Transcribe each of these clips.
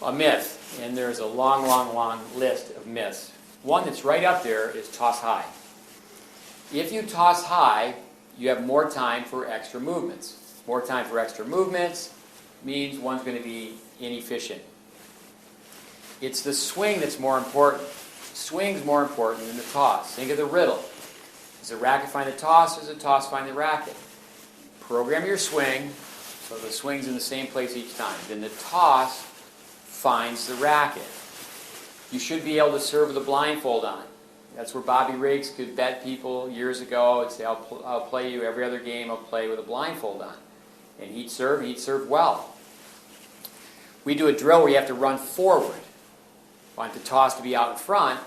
a myth, and there's a long, long, long list of myths. One that's right up there is toss high. If you toss high, you have more time for extra movements. More time for extra movements means one's going to be inefficient. It's the swing that's more important. Swing's more important than the toss. Think of the riddle. Does the racket find the toss, or does the toss find the racket? Program your swing so the swing's in the same place each time. Then the toss finds the racket. You should be able to serve with a blindfold on. That's where Bobby Riggs could bet people years ago and say, I'll play you every other game, I'll play with a blindfold on. And he'd serve well. We do a drill where you have to run forward. Want the toss to be out in front,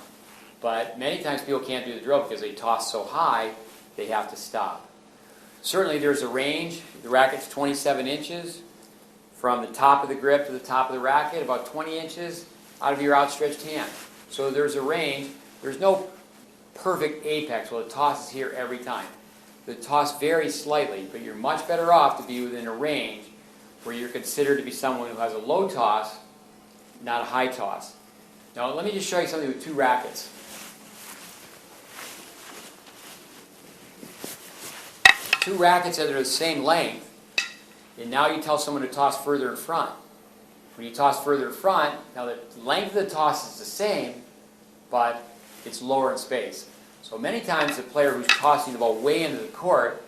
but many times people can't do the drill because they toss so high, they have to stop. Certainly there's a range. The racket's 27 inches from the top of the grip to the top of the racket, about 20 inches out of your outstretched hand. So there's a range. There's no perfect apex. Well, the toss is here every time. The toss varies slightly, but you're much better off to be within a range where you're considered to be someone who has a low toss, not a high toss. Now, let me just show you something with two rackets. Two rackets that are the same length, and now you tell someone to toss further in front. When you toss further in front, now the length of the toss is the same, but it's lower in space. So many times the player who's tossing the ball way into the court,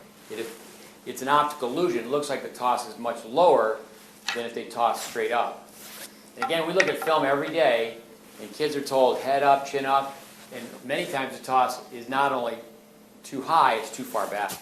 it's an optical illusion. It looks like the toss is much lower than if they toss straight up. And again, we look at film every day, and kids are told head up, chin up, and many times the toss is not only too high, it's too far back.